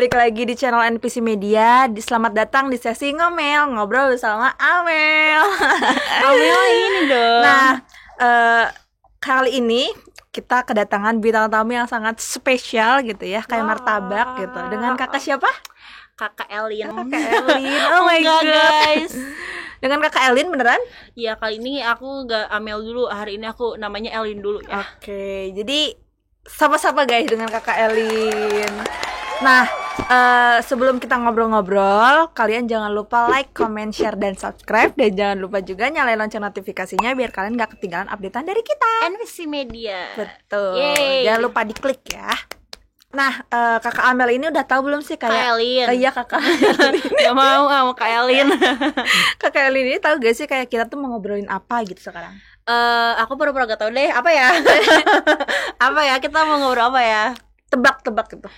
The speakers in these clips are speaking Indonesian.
balik lagi di channel NPC Media. Selamat datang di sesi ngomel, ngobrol bersama Amel. Amel ini dong. Nah, kali ini kita kedatangan bintang tamu yang sangat spesial gitu ya, kayak martabak gitu. Dengan kakak siapa? Kakak Elin. Kakak Elin. Oh my god, guys. Dengan kakak Elin beneran? Iya, kali ini aku gak Amel dulu. Hari ini aku namanya Elin dulu ya. Oke, jadi sama-sama guys dengan kakak Elin. Nah, sebelum kita ngobrol-ngobrol, kalian jangan lupa like, comment, share, dan subscribe. Dan jangan lupa juga nyalain lonceng notifikasinya biar kalian gak ketinggalan updatean dari kita. NPC Media. Betul. Yeay. Jangan lupa diklik ya. Nah, kakak Amel ini udah tahu belum sih Kak kayak? Elin. Iya kakak Elin. Gak mau Kak Elin. Kakak Elin ini tahu gak sih kayak kita tuh mau ngobrolin apa gitu sekarang? Aku pura-pura gak tahu deh. Apa ya? Apa ya? Kita mau ngobrol apa ya? Tebak-tebak gitu.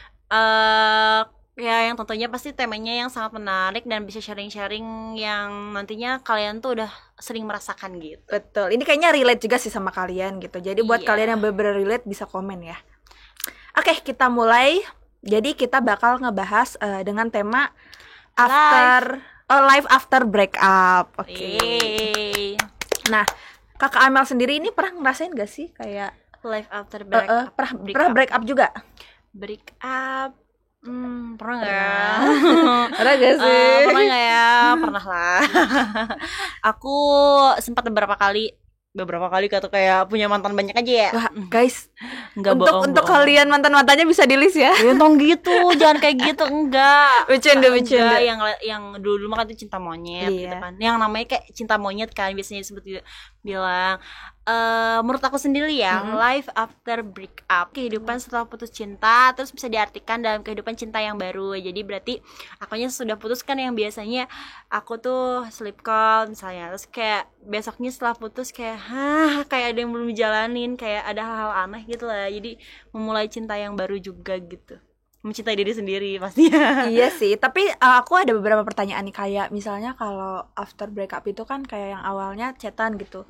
Ya yang tentunya pasti temanya yang sangat menarik dan bisa sharing-sharing yang nantinya kalian tuh udah sering merasakan gitu. Betul. Ini kayaknya relate juga sih sama kalian gitu. Jadi buat Iya. kalian yang bener-bener relate bisa komen ya. Oke, kita mulai. Jadi kita bakal ngebahas dengan tema life after breakup. Oke. Yeay. Nah, kakak Amel sendiri ini pernah ngerasain gak sih kayak Life after breakup. pernah break up juga? Break up. Pernah nggak ya? Pernah gak sih? Pernah nggak ya? Pernah lah. Aku sempat beberapa kali kata kayak punya mantan banyak aja ya. Wah, guys, Enggak untuk kalian mantan-mantannya bisa di-list ya. Ya untung gitu, jangan kayak gitu, enggak. Bercanda. Yang dulu mah kan itu cinta monyet Iya. gitu kan. Yang namanya kayak cinta monyet kan biasanya disebut bilang. Menurut aku sendiri ya, life after breakup, kehidupan setelah putus cinta, terus bisa diartikan dalam kehidupan cinta yang baru. Jadi berarti akunya sudah putus kan, yang biasanya aku tuh sleep call misalnya, terus kayak besoknya setelah putus kayak kayak ada yang belum dijalanin, kayak ada hal-hal aneh gitu lah. Jadi memulai cinta yang baru juga gitu, mencintai diri sendiri pastinya. Iya sih, tapi aku ada beberapa pertanyaan nih, kayak misalnya kalau after breakup itu kan kayak yang awalnya chatan gitu,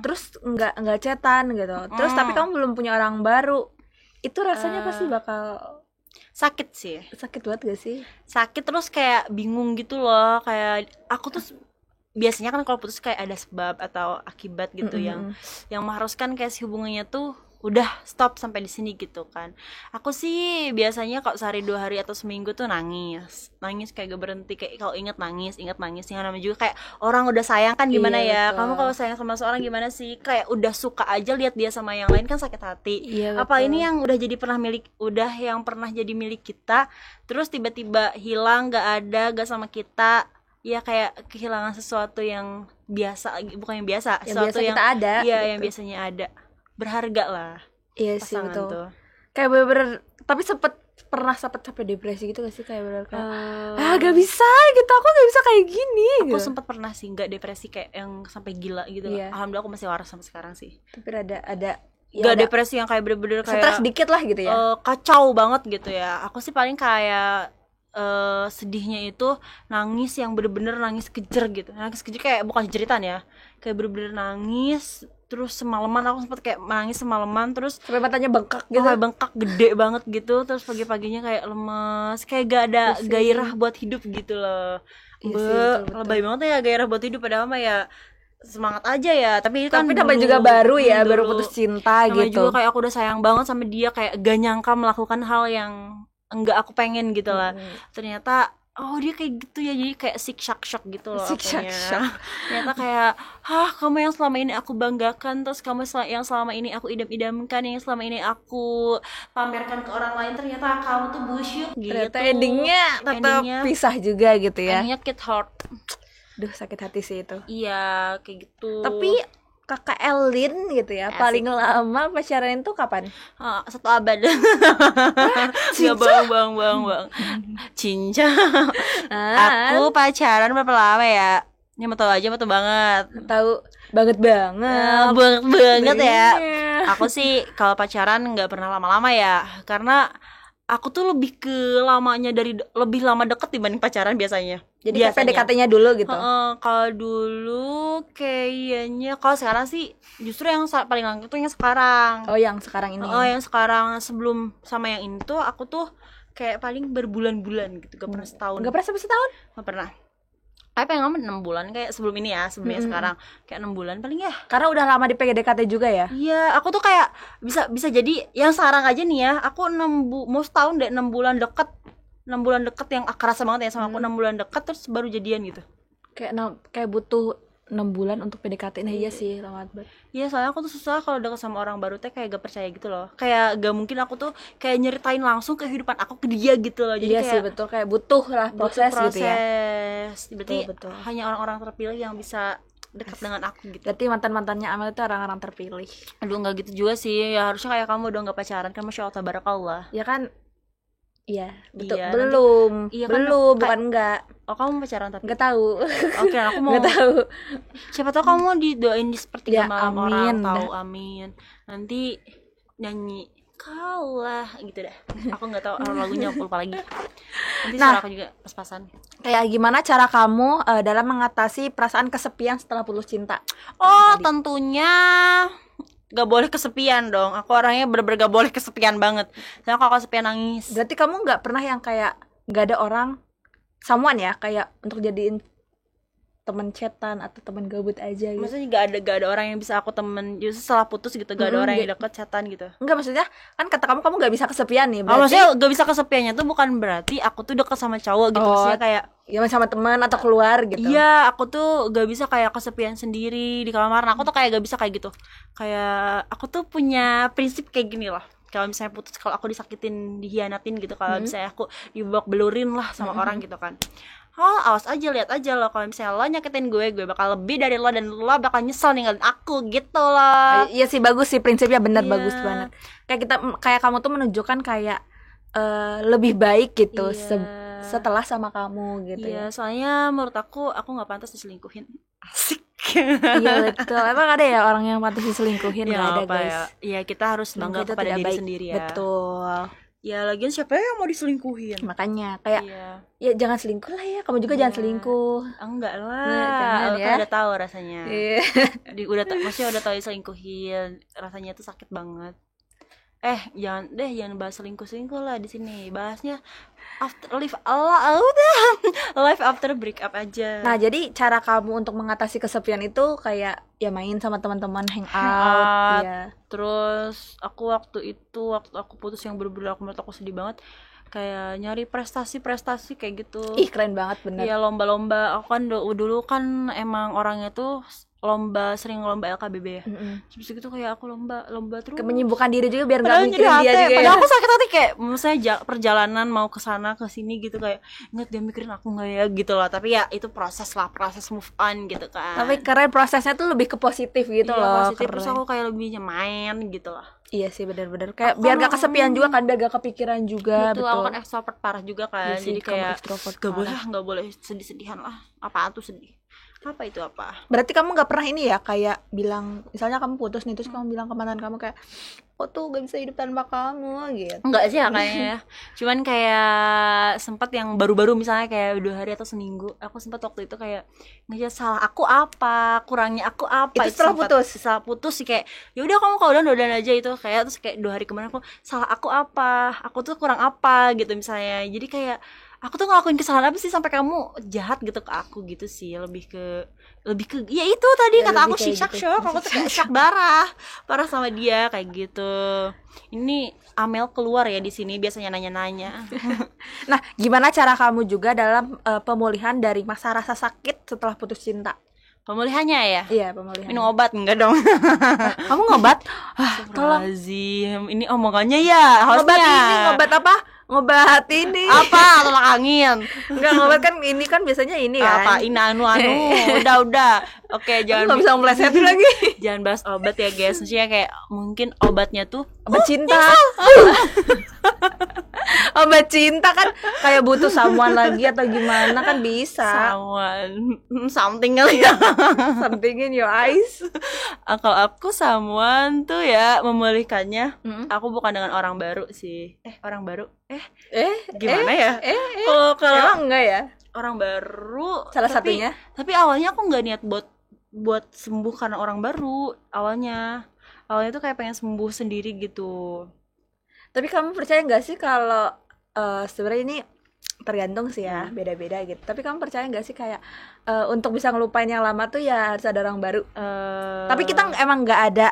terus nggak chatan gitu, terus tapi kamu belum punya orang baru, itu rasanya pasti bakal Sakit sih, sakit banget gak sih? sakit terus kayak bingung gitu loh. Kayak aku tuh biasanya kan kalau putus kayak ada sebab atau akibat gitu yang mengharuskan kayak si hubungannya tuh udah stop sampai di sini gitu kan. Aku sih biasanya kalau sehari 2 hari atau seminggu tuh nangis kayak gak berhenti, kayak kalau inget nangis. Yang namanya juga kayak orang udah sayang kan, gimana Iya, ya betul. kamu kalau sayang sama seorang gimana sih, kayak udah suka aja lihat dia sama yang lain kan sakit hati. Iya, Apa betul. ini yang pernah jadi milik kita terus tiba-tiba hilang, gak sama kita. Ya kayak kehilangan sesuatu yang biasa, bukan yang biasa, Yang sesuatu biasa yang kita ada iya gitu. yang biasanya ada, berharga lah Iya sih, pasangan betul. tuh. Kayak bener-bener, tapi pernah sampai depresi gitu gak sih, kayak bener kayak gak bisa gitu, aku gak bisa kayak gini Aku gitu. sempat pernah sih, nggak depresi kayak yang sampai gila gitu. Iya. Alhamdulillah aku masih waras sampai sekarang sih. Tapi ada Nggak ada depresi yang kayak bener-bener kayak stres dikit lah gitu ya. kacau banget gitu ya. Aku sih paling kayak sedihnya itu nangis yang bener-bener nangis kejer gitu. Nangis kejer kayak bukan jeritan ya, kayak bener-bener nangis. Terus semalaman aku sempat kayak nangis semalaman, terus Sampai matanya bengkak gitu. kayak bengkak gede banget gitu. Terus pagi-paginya kayak lemes, kayak gak ada Pusing. gairah buat hidup gitu loh. Iya sih, betul-betul. Lebay banget ya gairah buat hidup, padahal mah ya semangat aja ya. Tapi kan namanya dulu- juga baru ya, dulu. baru putus cinta Namanya gitu. juga kayak aku udah sayang banget sama dia, kayak gak nyangka melakukan hal yang enggak aku pengen gitu lah. Ternyata dia kayak gitu ya, jadi kayak shock gitu loh akunya. Ternyata kayak kamu yang selama ini aku banggakan, terus kamu yang selama ini aku idam-idamkan, yang selama ini aku pamerkan ke orang lain, ternyata kamu tuh bullshit gitu. Ternyata endingnya tetap pisah juga gitu ya. Endingnya kid heart. Duh, sakit hati sih itu. Iya kayak gitu. Tapi kakak Elin gitu ya, Asik. paling lama pacaran itu kapan? 1 abad. Nggak bang cinca. Aku pacaran berapa lama ya? Ini mau tahu aja, mau tahu banget. Tahu banget banget. Banget ya. Iya. Aku sih kalau pacaran nggak pernah lama-lama ya, karena aku tuh lebih lebih lama deket dibanding pacaran biasanya. Jadi kayak PDKT-nya dulu gitu. Kalau dulu kayaknya, kalau sekarang sih justru yang paling lama itu yang sekarang. Oh, yang sekarang ini. Yang sekarang, sebelum sama yang ini tuh aku tuh kayak paling berbulan-bulan gitu, gak pernah setahun. Nggak pernah sampai setahun? Gak pernah. Apa yang ngamen 6 bulan kayak sebelum ini ya, sebelumnya sekarang kayak 6 bulan paling ya. Karena udah lama di PDKT juga ya. Iya, aku tuh kayak bisa jadi yang sekarang aja nih ya, aku mau setahun deh, 6 bulan deket. 6 bulan deket yang kerasa banget ya sama aku, 6 bulan deket terus baru jadian gitu. Kayak butuh 6 bulan untuk PDKT. Nah iya sih, lama banget. Iya, soalnya aku tuh susah kalau deket sama orang baru teh kayak gak percaya gitu loh. Kayak gak mungkin aku tuh kayak nyeritain langsung kehidupan aku ke dia gitu loh. Jadi Iya kayak sih, betul, kayak butuh lah proses, gitu ya. Berarti Betul. hanya orang-orang terpilih yang bisa dekat dengan aku gitu. Berarti mantan-mantannya Amel itu orang-orang terpilih. Aduh, gak gitu juga sih. Ya harusnya kayak kamu dong gak pacaran kan, Masya Allah tabarakallah. Ya kan? Iya, betul. Iya, Belum. iya kan, Belum, bukan enggak. Oh, kamu mau pacaran tapi? Enggak tahu. Oke, aku mau. Enggak tahu. Siapa tahu kamu didoain di sepertiga Ya, malam amin. orang tahu, amin. Nanti nyanyi kalah gitu dah. Aku nggak tahu lagunya, aku lupa lagi. Nanti Nah, suara aku juga pas-pasan. Kayak gimana cara kamu dalam mengatasi perasaan kesepian setelah putus cinta? Oh, tentunya gak boleh kesepian dong. Aku orangnya bener-bener gak boleh kesepian banget. Soalnya kalau kesepian nangis. Berarti kamu nggak pernah yang kayak nggak ada orang, someone ya, kayak untuk jadiin teman chatan atau teman gabut aja gitu? Maksudnya gak ada orang yang bisa aku temen. Justru setelah putus gitu gak ada orang yang deket chatan gitu. Enggak, maksudnya kan kata kamu nggak bisa kesepian nih. Oh, Berarti maksudnya gak bisa kesepiannya tuh bukan berarti aku tuh deket sama cowok gitu. Maksudnya kayak ya sama teman atau keluar gitu. iya, aku tuh gak bisa kayak kesepian sendiri di kamar. Nah, aku tuh kayak gak bisa kayak gitu. Kayak aku tuh punya prinsip kayak gini loh. Kalau misalnya putus, kalau aku disakitin, dihianatin gitu, kalau misalnya aku dibak belurin lah sama orang gitu kan. Oh, awas aja, lihat aja loh, kalau misalnya lo nyakitin gue bakal lebih dari lo dan lo bakal nyesel ninggalin aku gitu loh. Iya sih, bagus sih prinsipnya, benar. Iya. Bagus banget. Kayak kamu tuh menunjukkan kayak lebih baik gitu Iya. setelah sama kamu gitu Iya, ya. soalnya menurut aku nggak pantas diselingkuhin. Asik. Iya betul. Emang ada ya orang yang pantas diselingkuhin? Ya, Nggak ada, apa guys. ya? Iya, kita harus bangga Selingkuh itu kepada tidak diri baik. sendiri ya. Betul. Ya, lagian siapa yang mau diselingkuhin? Makanya kayak Iya. ya jangan selingkuh lah ya. Kamu juga Iya. jangan selingkuh. Enggak lah. Nah, jangan Lo ya. kan udah tahu rasanya. Iya. Maksudnya udah tahu diselingkuhin, rasanya tuh sakit banget. Jangan bahas selingkuh lah di sini. Bahasnya life after break up aja. Nah, jadi cara kamu untuk mengatasi kesepian itu kayak ya main sama teman-teman, hangout, Hangout. ya. Terus waktu aku putus yang bener-bener menurut aku sedih banget, kayak nyari prestasi kayak gitu. Ih, keren banget bener. Iya, lomba-lomba. Aku kan dulu kan emang orangnya tuh sering lomba LKBB ya. Terus gitu kayak aku lomba terus. Menyibukkan diri juga biar nggak Padahal mikirin jadi dia hati, juga ya. padahal aku sakit hati kayak misalnya perjalanan mau ke sana ke sini gitu, kayak ingat dia mikirin aku nggak ya gitu loh. Tapi ya itu proses move on gitu kan. Tapi keren, prosesnya tuh lebih ke positif gitu Iya, loh. positif. Terus Keren. aku kayak lebih main gitu loh. Iya sih, benar-benar kayak biar gak kesepian juga kan, biar gak kepikiran juga. Betul, aku kan extrovert parah juga kan. Iya sih, Jadi kamu kayak extrovert nggak boleh sedih-sedihan lah. Apaan tuh sedih? Apa itu apa? Berarti kamu gak pernah ini ya, kayak bilang, misalnya kamu putus nih, terus kamu bilang ke mantan kamu kayak, oh tuh gak bisa hidup tanpa kamu gitu. Enggak sih ya kayaknya. Cuman kayak sempat yang baru-baru misalnya kayak 2 hari atau seminggu, aku sempat waktu itu kayak ngeliat salah aku apa, kurangnya aku apa. Itu setelah putus? Setelah putus sih kayak ya udah kamu kalau udah aja itu, kayak terus kayak 2 hari kemarin aku salah aku apa, aku tuh kurang apa gitu misalnya. Jadi kayak aku tuh ngelakuin kesalahan apa sih sampai kamu jahat gitu ke aku gitu sih. Lebih ke ya itu tadi Ya, kata aku lebih kayak shock gitu. aku tuh kayak shock parah sama dia kayak gitu. Ini Amel keluar ya di sini biasanya nanya-nanya. Nah, gimana cara kamu juga dalam pemulihan dari masa rasa sakit setelah putus cinta? Pemulihannya ya? Iya, pemulihan. Minum obat enggak dong? Kamu ngobat? Tolong. Lazim. Ini omongannya ya Ngobat hostnya. ini, ngobat apa? Ngobat ini. Apa? Tolak angin. Enggak, ngobat kan ini kan biasanya ini kan. Apa? Ini anu. Udah. Oke, jangan Kamu gak bisa melesetin lagi. jangan bahas obat ya guys. Maksudnya kayak mungkin obatnya tuh Obat cinta. Obat cinta kan kayak butuh someone lagi atau gimana kan bisa. something kali ya. Something in your eyes. Kalau aku someone tuh ya memulihkannya, Mm. aku bukan dengan orang baru sih. Orang baru? Gimana ya? Kalau Emang enggak ya? orang baru Salah satunya? Tapi awalnya aku nggak niat buat sembuh karena orang baru. Awalnya tuh kayak pengen sembuh sendiri gitu. Tapi kamu percaya nggak sih kalau sebenarnya ini tergantung sih ya, beda-beda gitu. Tapi kamu percaya nggak sih kayak untuk bisa ngelupain yang lama tuh ya harus ada orang baru. Tapi kita emang nggak ada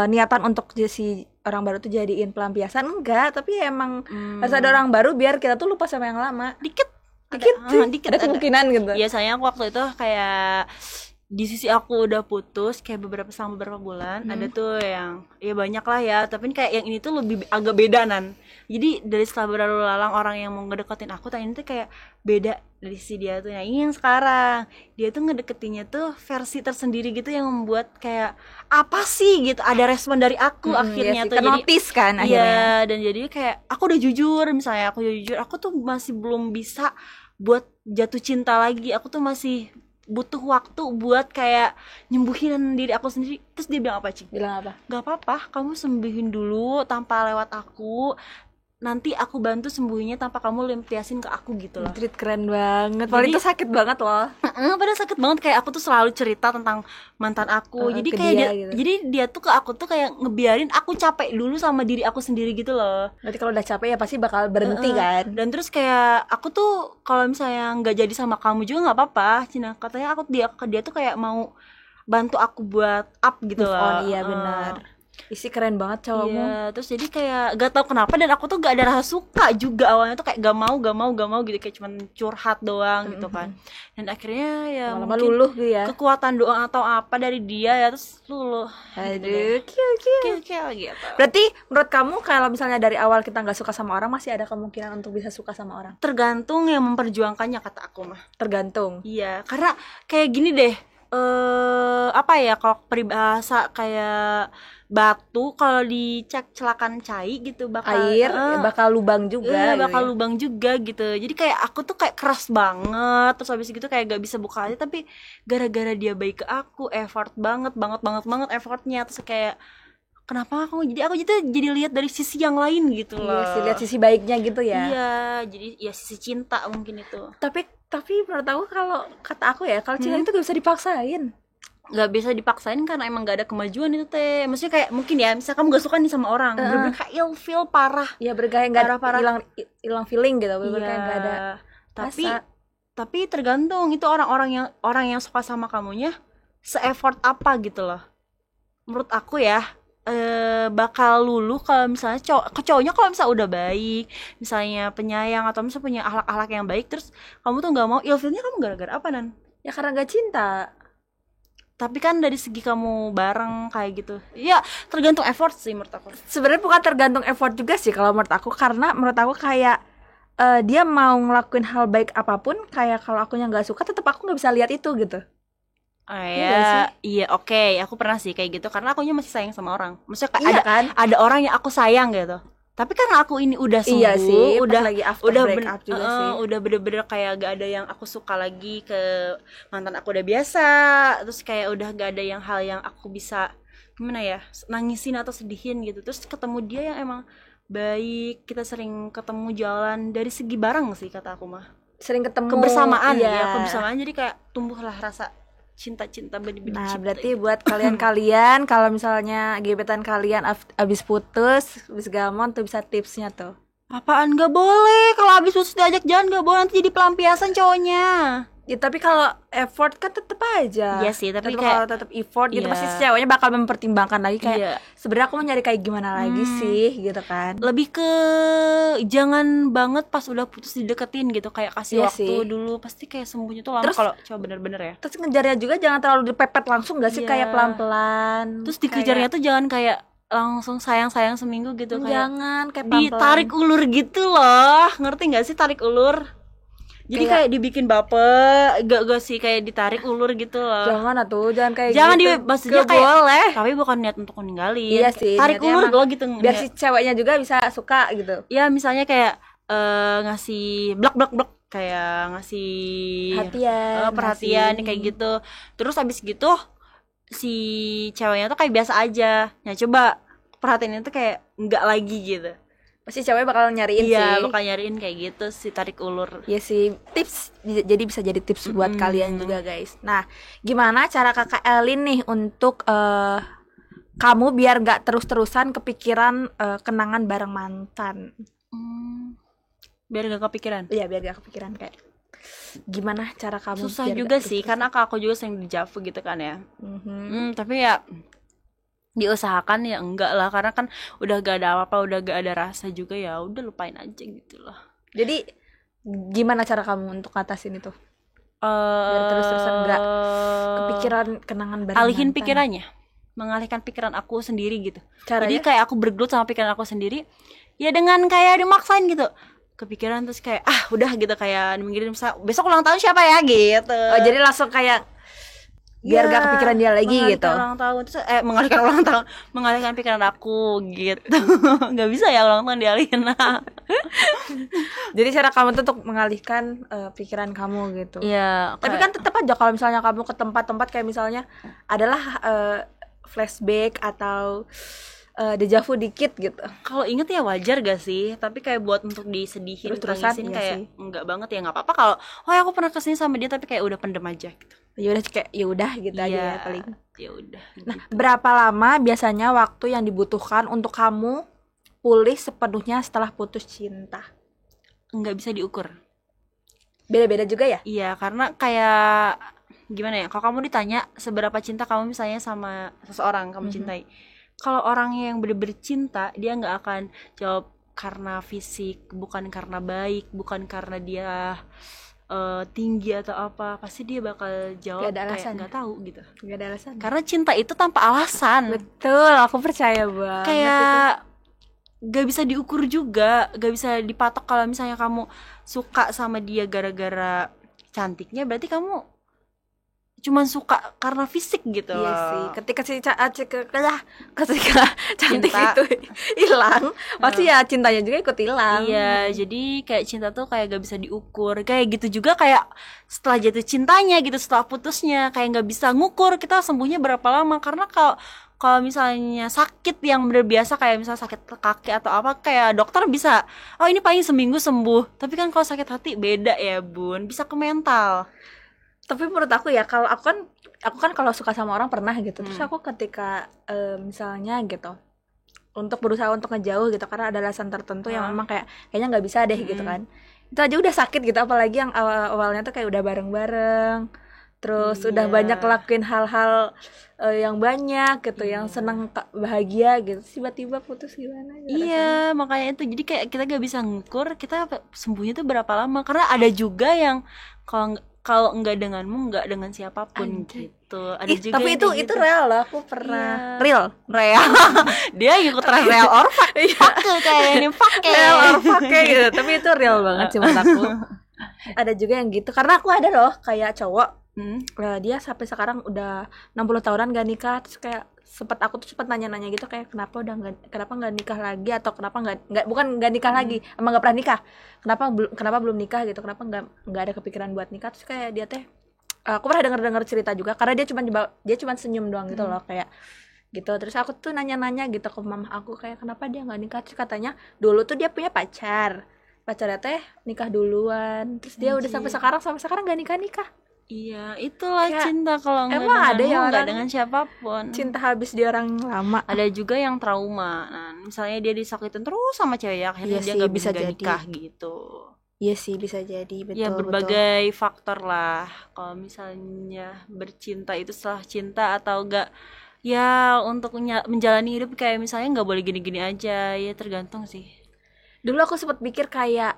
niatan untuk si orang baru tuh jadiin pelampiasan, enggak. Tapi ya emang harus ada orang baru biar kita tuh lupa sama yang lama. dikit Dikit ada kemungkinan gitu. Iya, sayang aku waktu itu kayak di sisi aku udah putus kayak selama beberapa bulan, ada tuh yang ya banyak lah ya, tapi kayak yang ini tuh lebih agak beda Nan. Jadi dari setelah berlalu lalang orang yang mau ngedeketin aku, ini tuh kayak beda dari si dia tuh. Nah ini yang sekarang dia tuh ngedeketinnya tuh versi tersendiri gitu yang membuat kayak apa sih gitu, ada respon dari aku akhirnya iya tuh. Jadi notice kan akhirnya. iya, dan jadi kayak aku udah jujur, misalnya aku udah jujur, aku tuh masih belum bisa buat jatuh cinta lagi. Aku tuh masih butuh waktu buat kayak nyembuhin diri aku sendiri. Terus dia bilang apa, Cing? Bilang apa? Gak apa-apa, kamu sembuhin dulu tanpa lewat aku, nanti aku bantu sembuhinnya tanpa kamu lampiasin ke aku gitu loh. Treat keren banget. Padahal itu sakit banget loh. Padahal sakit banget, kayak aku tuh selalu cerita tentang mantan aku. Jadi kayak dia, gitu. Jadi dia tuh ke aku tuh kayak ngebiarin aku capek dulu sama diri aku sendiri gitu loh. Berarti kalau udah capek ya pasti bakal berhenti kan. Dan terus kayak aku tuh kalau misalnya nggak jadi sama kamu juga nggak apa-apa, Cina. Katanya dia tuh kayak mau bantu aku buat up gitu loh. Iya benar. Isi keren banget cowokmu. Iya, terus jadi kayak gak tau kenapa, dan aku tuh gak ada rasa suka juga awalnya tuh, kayak gak mau gitu, kayak cuman curhat doang gitu kan. Dan akhirnya ya lama-lama mungkin luluh gitu ya, kekuatan doa atau apa dari dia ya, terus luluh. Aduh, kill gitu. Berarti menurut kamu kalau misalnya dari awal kita gak suka sama orang, masih ada kemungkinan untuk bisa suka sama orang? Tergantung yang memperjuangkannya, kata aku mah. Tergantung. Iya, karena kayak gini deh, apa ya, kalau peribahasa kayak batu kalau dicek celakan cai gitu bakal air bakal lubang juga bakal gitu lubang juga gitu. Jadi kayak aku tuh kayak keras banget, terus habis gitu kayak gak bisa buka hati, tapi gara-gara dia baik ke aku, effort banget effortnya, terus kayak kenapa aku jadi lihat dari sisi yang lain gitu loh. Iya sih, lihat sisi baiknya gitu ya. Iya, jadi ya sisi cinta mungkin itu. Tapi menurut aku, kalau kata aku ya, kalau cinta itu gak bisa dipaksain. Gak bisa dipaksain karena emang gak ada kemajuan itu teh. Maksudnya kayak mungkin ya, misalnya kamu gak suka nih sama orang, bener-bener kayak ilfeel parah. Iya, bergaya gak hilang feeling gitu, bener-bener kayak gak ada tapi tergantung itu orang yang suka sama kamunya se-effort apa gitu loh. Menurut aku ya, bakal luluh kalau misalnya cowoknya kalau misalnya udah baik, misalnya penyayang atau misalnya punya akhlak-akhlak yang baik, terus kamu tuh nggak mau, ilfilnya kamu gara-gara apa Nan? Ya karena gak cinta. Tapi kan dari segi kamu bareng kayak gitu, ya tergantung effort sih menurut aku. Sebenarnya bukan tergantung effort juga sih kalau menurut aku, karena menurut aku kayak dia mau ngelakuin hal baik apapun, kayak kalau akunya nggak suka, tetap aku nggak bisa lihat itu gitu. Iya, oke. Aku pernah sih kayak gitu, karena akunya masih sayang sama orang. Maksudnya kayak iya, kan? ada orang yang aku sayang gitu. Tapi karena aku ini udah sembuh, iya sih, udah lagi after break up juga sih. Udah bener-bener kayak gak ada yang aku suka lagi ke mantan aku, udah biasa. Terus kayak udah gak ada hal yang aku bisa gimana ya, nangisin atau sedihin gitu. Terus ketemu dia yang emang baik, kita sering ketemu jalan dari segi bareng sih kata aku mah. Sering ketemu kebersamaan ya, kebersamaan, jadi kayak tumbuhlah rasa cinta-cinta benih-benih nah, cinta. Berarti buat kalian kalau misalnya gebetan kalian abis putus, abis gamon tuh bisa tipsnya tuh. Apaan? Gak boleh kalau abis putus diajak jalan, gak boleh, nanti jadi pelampiasan cowoknya. Ya tapi kalau effort kan tetep aja. Iya sih, tapi kalau tetap effort gitu, pasti ceweknya bakal mempertimbangkan lagi kayak sebenarnya aku mau nyari kayak gimana lagi sih gitu kan. Lebih ke jangan banget pas udah putus dideketin gitu, kayak kasih waktu dulu, pasti kayak sembuhnya tuh lama kalau cowok bener-bener ya. Terus ngejarnya juga jangan terlalu dipepet langsung, gak sih, kayak pelan-pelan. Terus dikejarnya tuh jangan kayak langsung sayang-sayang seminggu gitu, jangan kayak pelan-pelan. Ditarik ulur gitu loh, ngerti gak sih tarik ulur? Jadi kayak dibikin baper, gak sih, kayak ditarik ulur gitu loh. Jangan kayak gitu. Maksudnya kayak boleh. Tapi bukan niat untuk ninggalin. Iya sih. Tarik ulur gue gitu. Biar si ceweknya juga bisa suka gitu. Ya misalnya kayak ngasih blok kayak ngasih perhatian kayak gitu. Terus abis gitu si ceweknya tuh kayak biasa aja. Nah coba perhatiannya tuh kayak enggak lagi gitu. Pasti cewek bakal nyariin sih. Iya, bakal nyariin kayak gitu sih, tarik ulur. Iya sih, tips, jadi bisa jadi tips buat kalian juga guys. Nah, gimana cara kakak Elin nih untuk kamu biar gak terus-terusan kepikiran kenangan bareng mantan? biar gak kepikiran. Iya, biar gak kepikiran. Kayak gimana cara kamu Susah biar juga gak sih, karena aku juga sering dejavu gitu kan ya. Mhm. Tapi ya diusahakan ya enggak lah, karena kan udah gak ada apa-apa, udah gak ada rasa juga, ya udah lupain aja gitu loh. Jadi gimana cara kamu untuk ngatasin itu? Biar terus-terusan gak kepikiran kenangan bareng alihin mantan. pikirannya, mengalihkan pikiran aku sendiri gitu. Caranya? Jadi kayak aku bergelut sama pikiran aku sendiri, ya dengan kayak dimaksain gitu, kepikiran terus kayak udah gitu, kayak mikirin misal besok ulang tahun siapa ya gitu. Oh, jadi langsung kayak biar gak kepikiran dia lagi gitu. Ulang tahun terus mengalihkan ulang tahun, mengalihkan pikiran aku gitu. Nggak bisa ya ulang tahun dialihin. Jadi cara kamu tuh untuk mengalihkan pikiran kamu gitu. Iya. Tapi kan tetap aja kalau misalnya kamu ke tempat-tempat kayak misalnya adalah flashback atau dejavu dikit gitu. Kalau inget ya wajar gak sih? Tapi kayak buat untuk disedihin, Terus-terusan, tangisin iya kayak sih. enggak banget ya, nggak apa-apa kalau aku pernah kesini sama dia tapi kayak udah pendem aja gitu. Ya udah kayak ya udah gitu aja Iya, ya paling. ya udah. Nah, berapa lama biasanya waktu yang dibutuhkan untuk kamu pulih sepenuhnya setelah putus cinta? Nggak bisa diukur. Beda-beda juga ya? Iya, karena kayak gimana ya? Kalau kamu ditanya seberapa cinta kamu misalnya sama seseorang kamu cintai, kalau orang yang bener-bener cinta, dia nggak akan jawab karena fisik, bukan karena baik, bukan karena dia tinggi atau apa. Pasti dia bakal jawab Gak ada alasan. kayak nggak tahu gitu. Gak ada alasan. Karena cinta itu tanpa alasan. Betul, aku percaya banget. Kayak gak bisa diukur juga, gak bisa dipatok. Kalau misalnya kamu suka sama dia gara-gara cantiknya, berarti kamu cuman suka karena fisik gitu. Iya sih, ketika cantik Cinta. itu hilang, pasti ya cintanya juga ikut hilang. Iya, jadi kayak cinta tuh kayak gak bisa diukur. Kayak gitu juga kayak setelah jatuh cintanya gitu, setelah putusnya kayak gak bisa ngukur kita sembuhnya berapa lama. Karena kalau misalnya sakit yang bener biasa kayak misalnya sakit kaki atau apa, kayak dokter bisa ini paling seminggu sembuh. Tapi kan kalau sakit hati beda ya bun, bisa ke mental. Tapi menurut aku ya, kalau aku kan kalau suka sama orang pernah gitu, terus aku ketika misalnya gitu untuk berusaha untuk ngejauh gitu karena ada alasan tertentu yang memang kayaknya nggak bisa deh gitu kan, itu aja udah sakit gitu, apalagi yang awalnya tuh kayak udah bareng-bareng, terus udah banyak ngelakuin hal-hal yang banyak gitu, yang senang bahagia gitu, tiba-tiba putus gimana ya Iya, makanya itu jadi kayak kita gak bisa ngukur kita sembuhnya tuh berapa lama. Karena ada juga yang kalau enggak denganmu, enggak dengan siapapun gitu. Ada juga tapi yang itu kayak gitu. real loh, aku pernah Real. Dia ikut real or pakai kayak ini pakai. real or pakai gitu, tapi itu real banget sih menurut aku. Ada juga yang gitu, karena aku ada loh kayak cowok, dia sampai sekarang udah 60 tahunan gak nikah, terus kayak aku tuh sempat nanya-nanya gitu kayak kenapa nggak nikah lagi, atau kenapa bukan nggak nikah lagi, emang nggak pernah nikah, kenapa belum nikah gitu, kenapa nggak ada kepikiran buat nikah. Terus kayak dia teh, aku pernah dengar cerita juga, karena dia cuma senyum doang gitu loh kayak gitu. Terus aku tuh nanya-nanya gitu ke mama aku kayak kenapa dia nggak nikah. Terus katanya dulu tuh dia punya pacarnya teh nikah duluan, terus dia udah sampai sekarang nggak nikah. Iya, itulah Kayak, cinta. Kalau enggak emang ada denganmu, yang enggak orang dengan siapapun. cinta habis di orang lama. Ada juga yang trauma. Nah, misalnya dia disakitin terus sama cewek, akhirnya Iya dia sih, nggak bisa bisa jadi. nikah gitu. Iya sih, bisa jadi, betul. Ya berbagai faktor lah. Kalau misalnya bercinta itu setelah cinta atau enggak, ya untuk menjalani hidup kayak misalnya nggak boleh gini-gini aja, ya tergantung sih. Dulu aku sempat pikir kayak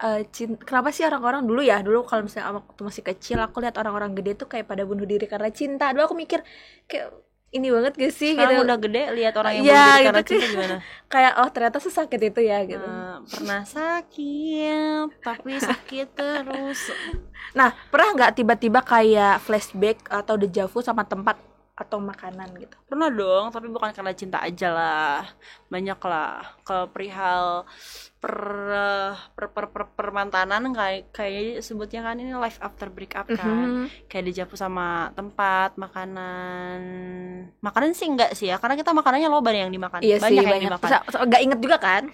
kenapa sih orang-orang dulu kalau misalnya waktu masih kecil aku lihat orang-orang gede tuh kayak pada bunuh diri karena cinta. Dulu aku mikir kayak ini banget gak sih Sekarang gitu. udah gede lihat orang yang Ya, bunuh diri karena gitu. cinta gimana? Kayak ternyata sesakit itu ya gitu. Pernah sakit, tapi sakit terus. Nah, pernah nggak tiba-tiba kayak flashback atau dejavu sama tempat atau makanan gitu? Pernah dong, tapi bukan karena cinta aja lah. Banyak lah. Kalau perihal permantanan kayak sebutnya kan ini life after break up kan. Kayak dejavu sama tempat, makanan sih enggak sih ya, karena kita makanannya loba yang dimakan. Iya banyak sih, yang banyak. dimakan. Nggak inget juga kan?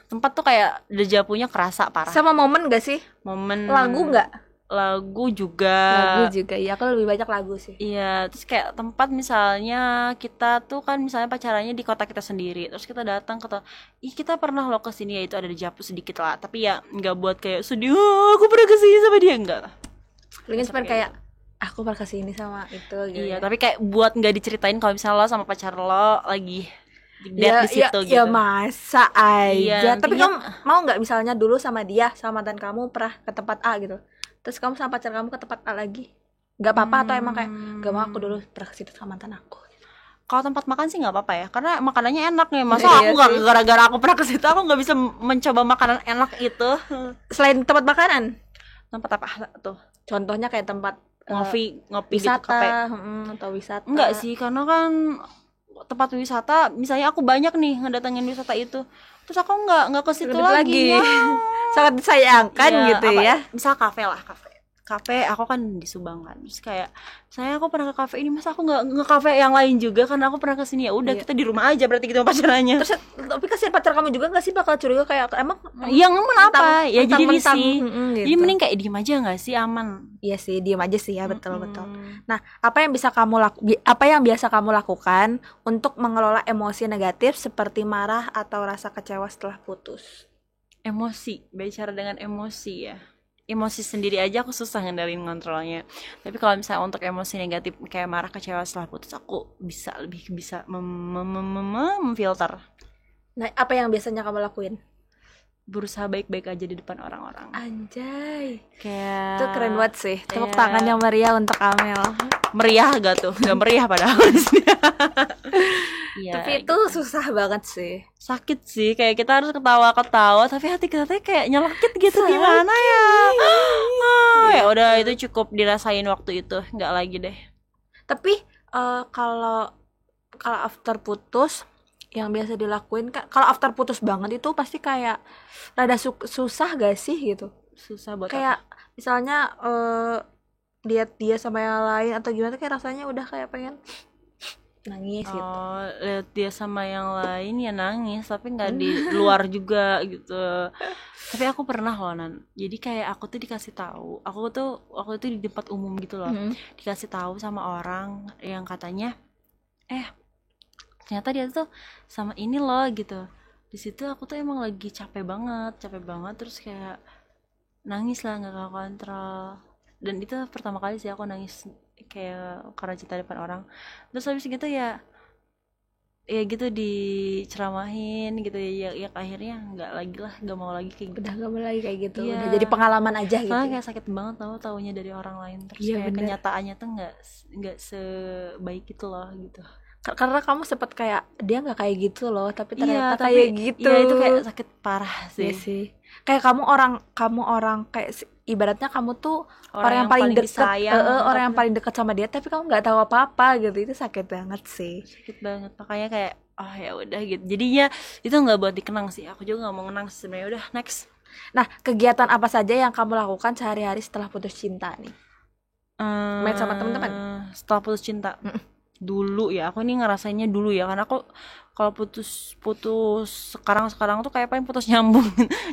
Tempat tuh kayak dejavunya kerasa parah. Sama momen nggak sih? Momen Lagu nggak? lagu juga. Lagu juga, iya aku lebih banyak lagu sih. Iya, terus kayak tempat misalnya kita tuh kan misalnya pacarannya di kota kita sendiri, terus kita datang ke kita pernah loh ke sini, ya itu ada di Japu sedikit lah, tapi ya nggak buat kayak sedih, "Oh, aku pernah ke sini sama dia," enggak lah. Mungkin seperti kayak aku pernah kesini sama itu gitu. Iya, ya. tapi kayak buat nggak diceritain kalau misalnya lo sama pacar lo lagi Ya, date di situ gitu. ya masa aja. Iya, Tapi intinya- kamu mau nggak misalnya dulu sama dia, sama mantan kamu pernah ke tempat A gitu, terus kamu sama pacar kamu ke tempat A lagi, nggak apa-apa atau emang kayak gak mau, aku dulu pernah ke situ sama mantan aku. Kalau tempat makan sih nggak apa-apa ya, karena makanannya enak nih. Masa Iya aku nggak sih. gara-gara aku pernah ke situ aku nggak bisa mencoba makanan enak itu. Selain tempat makanan, Tempat apa tuh? contohnya kayak tempat Ngopi gitu, wisata, kafe. atau wisata. Enggak sih, karena kan tempat wisata, misalnya aku banyak nih ngedatengin wisata itu, terus aku nggak ke situ Lebih lagi. Ya. sangat disayangkan Iya, gitu apa, ya. misal kafe lah, kafe aku kan di Subang kan, terus kayak saya aku pernah ke kafe ini, masa aku nggak kafe yang lain juga, karena aku pernah ke sini, ya udah Iya. kita di rumah aja berarti kita pacarannya. Terus tapi kasihan pacar kamu juga nggak sih, bakal curiga kayak emang Yang aman apa? Ya jadi mentang-mentang, risih. gitu. Jadi mending kayak diem aja nggak sih, aman. Iya sih, diem aja sih ya, betul. Hmm. Nah, apa yang biasa kamu lakukan untuk mengelola emosi negatif seperti marah atau rasa kecewa setelah putus? Emosi, bicara dengan emosi ya. Emosi sendiri aja aku susah ngendalin ngontrolnya. Tapi kalau misalnya untuk emosi negatif kayak marah, kecewa setelah putus, aku lebih bisa memfilter. Nah, apa yang biasanya kamu lakuin? Berusaha baik-baik aja di depan orang-orang. Anjay, Kayak itu keren banget sih. Tepuk Iya. tangan yang meriah untuk Amel. meriah gak tuh? Gak meriah padahal. Iya, Tapi itu gitu. susah banget sih. Sakit sih, kayak kita harus ketawa-ketawa tapi hati kita tuh kayak nyelakit gitu. Sakit. Gimana ya? Ya udah, itu cukup dirasain waktu itu, nggak lagi deh. Tapi kalau after putus yang biasa dilakuin, kalau after putus banget itu pasti kayak rada susah gak sih gitu? Susah buat Kayak misalnya lihat dia sama yang lain atau gimana, kayak rasanya udah kayak pengen nangis gitu. Oh, lihat dia sama yang lain ya nangis, tapi nggak di luar juga gitu. Tapi aku pernah loh, Nan. Jadi kayak aku tuh dikasih tahu, aku tuh di tempat umum gitu loh, dikasih tahu sama orang yang katanya, ternyata dia tuh sama ini loh gitu. Di situ aku tuh emang lagi capek banget, terus kayak nangis lah, nggak kontrol. Dan itu pertama kali sih aku nangis kayak karena cinta depan orang. Terus habis gitu ya gitu diceramahin gitu ya akhirnya nggak mau lagi kayak gitu. Udah gak boleh lagi kayak gitu. Iya. Udah jadi pengalaman aja gitu. Soalnya kayak sakit banget taunya dari orang lain, terus Iya, kayak bener. kenyataannya tuh nggak sebaik itu loh gitu. Karena kamu sempet kayak dia nggak kayak gitu loh, tapi ternyata Tapi kayak gitu. iya, itu kayak sakit parah Iya sih. sih. Kayak kamu orang kayak ibaratnya kamu tuh orang yang paling deket, disayang, orang yang tapi paling dekat sama dia, tapi kamu nggak tahu apa-apa gitu. Itu sakit banget sih. sakit banget, makanya kayak ya udah gitu. Jadinya itu nggak buat dikenang sih, aku juga nggak mau ngenang sebenarnya. Udah, next. Nah, kegiatan apa saja yang kamu lakukan sehari-hari setelah putus cinta nih? Main sama teman-teman? Setelah putus cinta. Dulu ya, aku ini ngerasainnya dulu ya, karena aku kalau putus sekarang tuh kayak paling putus nyambung.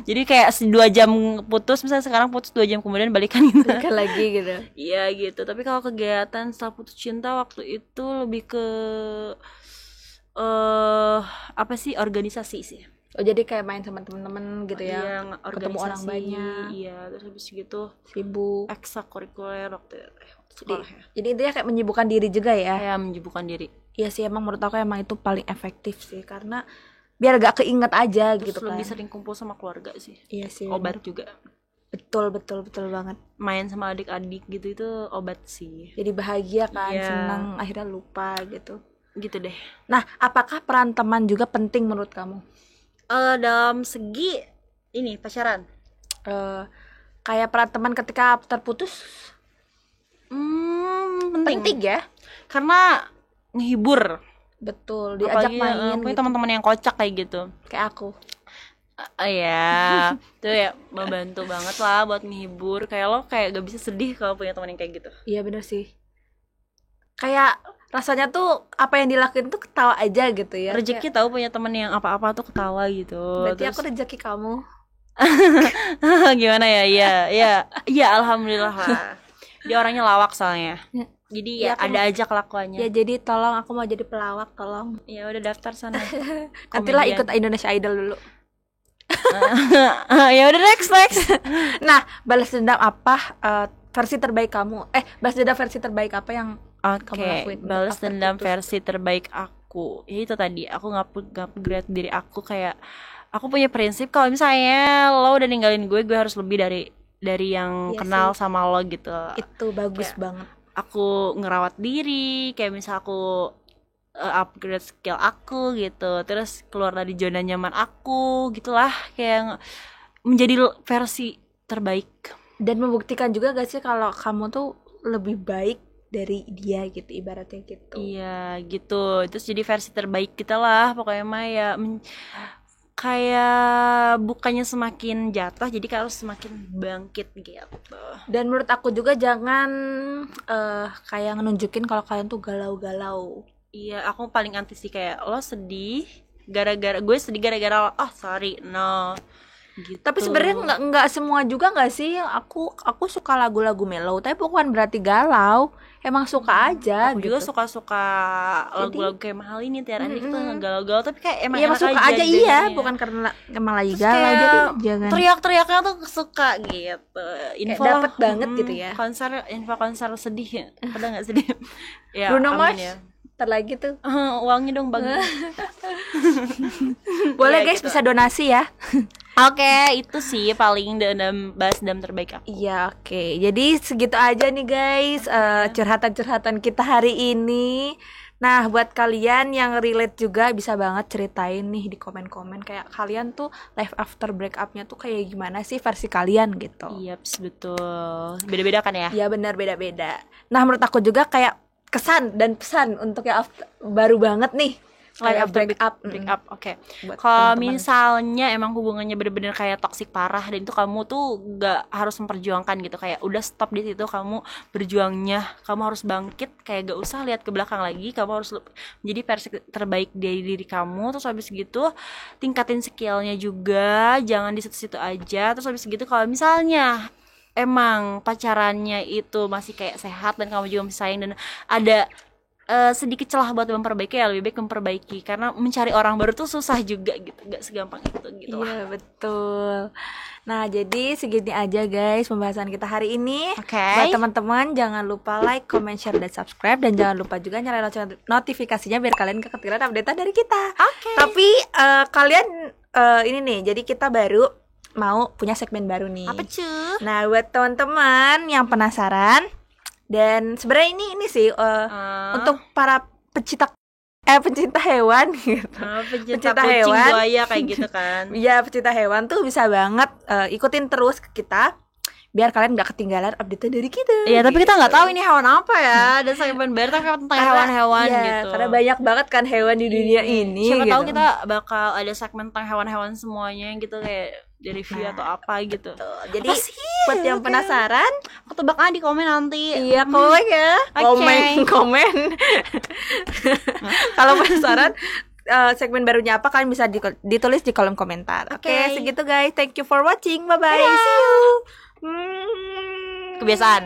Jadi kayak 2 jam putus, misalnya sekarang putus 2 jam kemudian balikan gitu. Balikan lagi gitu. Iya gitu. Tapi kalau kegiatan setelah putus cinta waktu itu lebih ke apa sih, organisasi sih. Oh, jadi kayak main sama teman-teman gitu ya. Iya, Ketemu orang organisasi. banyak. Iya, terus habis gitu Sibuk. ekstrakurikuler waktu sekolah ya. Jadi intinya kayak menyibukkan diri juga ya. Kayak menyibukkan diri. Iya sih, emang menurut aku emang itu paling efektif sih, karena biar gak keinget aja Terus gitu kan. lebih sering kumpul sama keluarga sih. Iya sih. Obat bener. juga. Betul banget. Main sama adik-adik gitu itu obat sih. Jadi bahagia kan, Iya. senang, akhirnya lupa gitu. Gitu deh. Nah, apakah peran teman juga penting menurut kamu? Dalam segi ini pacaran. Kayak peran teman ketika terputus Penting. penting ya. Karena ngehibur. Betul, diajak Apalagi main punya gitu. teman-teman yang kocak kayak gitu. Kayak aku. Ya, itu ya membantu banget lah buat menghibur. Kayak lo kayak gak bisa sedih kalau punya teman yang kayak gitu. Iya bener sih. Kayak rasanya tuh apa yang dilakuin tuh ketawa aja gitu ya. Rezeki tahu punya teman yang apa-apa tuh ketawa gitu. Berarti Terus aku rezeki kamu. Gimana ya? Iya, alhamdulillah lah. Dia orangnya lawak soalnya. Jadi ya ada aja kelakuannya. Ya jadi tolong, aku mau jadi pelawak, tolong. Ya udah daftar sana. Nantilah ikut Indonesia Idol dulu. Ya udah next. Nah, balas dendam apa versi terbaik kamu? Balas dendam versi terbaik apa yang kamu lakuin? Balas dendam versi terbaik aku. Ya itu tadi, aku nge-upgrade diri aku, kayak aku punya prinsip kalau misalnya lo udah ninggalin gue harus lebih dari yang kenal sama lo gitu. Itu bagus banget. Aku ngerawat diri, kayak misal aku upgrade skill aku gitu, terus keluar dari zona nyaman aku gitulah, kayak menjadi versi terbaik dan membuktikan juga gak sih kalau kamu tuh lebih baik dari dia gitu, ibaratnya gitu. Iya gitu, terus jadi versi terbaik kita lah pokoknya mah ya. Kayak bukannya semakin jatuh, jadi harus semakin bangkit gitu. Dan menurut aku juga jangan kayak nunjukin kalau kalian tuh galau-galau. Iya, aku paling anti sih kayak lo sedih gara-gara gue sedih gara-gara sorry, no gitu. Tapi sebenarnya nggak semua juga nggak sih. Aku suka lagu-lagu mellow, tapi bukan berarti galau. Emang suka aja. Aku gitu. juga suka lagu-lagu kayak mahal ini, Tiara itu galau-galau, tapi kayak emang enak suka aja iya, bukan karena emang lagi galau. Jadi jangan teriak-teriaknya tuh suka gitu. Info dapet banget gitu ya. Info konser sedih ya. Ada nggak sedih? Ya, Bruno Mars ya. Terlagi tuh. Uangnya dong bagus. Boleh ya, guys gitu. Bisa donasi ya. Oke, itu sih paling balas dendam terbaik aku. Iya, oke. Jadi segitu aja nih guys, curhatan-curhatan kita hari ini. Nah, buat kalian yang relate juga bisa banget ceritain nih di komen-komen kayak kalian tuh life after break up-nya tuh kayak gimana sih versi kalian gitu. Iya, betul. Beda-beda kan ya? Iya, benar beda-beda. Nah, menurut aku juga kayak kesan dan pesan untuk yang baru banget nih. Life after break up. Oke. Kalau misalnya emang hubungannya bener-bener kayak toksik parah dan itu kamu tuh gak harus memperjuangkan gitu, kayak udah stop di situ kamu berjuangnya, kamu harus bangkit, kayak gak usah lihat ke belakang lagi, kamu harus menjadi versi terbaik dari diri kamu. Terus habis gitu tingkatin skillnya juga, jangan di situ-situ aja. Terus habis gitu kalau misalnya emang pacarannya itu masih kayak sehat dan kamu juga masih sayang dan ada sedikit celah buat memperbaiki, ya lebih baik memperbaiki, karena mencari orang baru tuh susah juga gitu, gak segampang itu gitu lah. Iya betul. Nah jadi segini aja guys pembahasan kita hari ini. Buat teman-teman jangan lupa like, comment, share, dan subscribe, dan jangan lupa juga nyalain notifikasinya biar kalian gak ketinggalan update dari kita. Tapi kalian ini nih, jadi kita baru mau punya segmen baru nih. Apa cuy? Nah buat teman-teman yang penasaran, dan sebenarnya ini sih untuk para pencinta hewan gitu. Pencinta hewan, buaya kayak gitu kan. Iya, pencinta hewan tuh bisa banget ikutin terus ke kita biar kalian gak ketinggalan update dari kita. Iya, tapi kita nggak tahu ini hewan apa ya. Dan segmen baru tentang hewan-hewan gitu. Karena banyak banget kan hewan di dunia ini. Siapa gitu. tahu kita bakal ada segmen tentang hewan-hewan semuanya gitu, kayak di review atau apa gitu. Jadi buat yang penasaran, aku tebak di komen nanti. Iya, komen ya. Komen. Kalau penasaran segmen barunya apa, kalian bisa ditulis di kolom komentar. Oke, segitu guys. Thank you for watching. Bye bye. See you. Kebiasaan.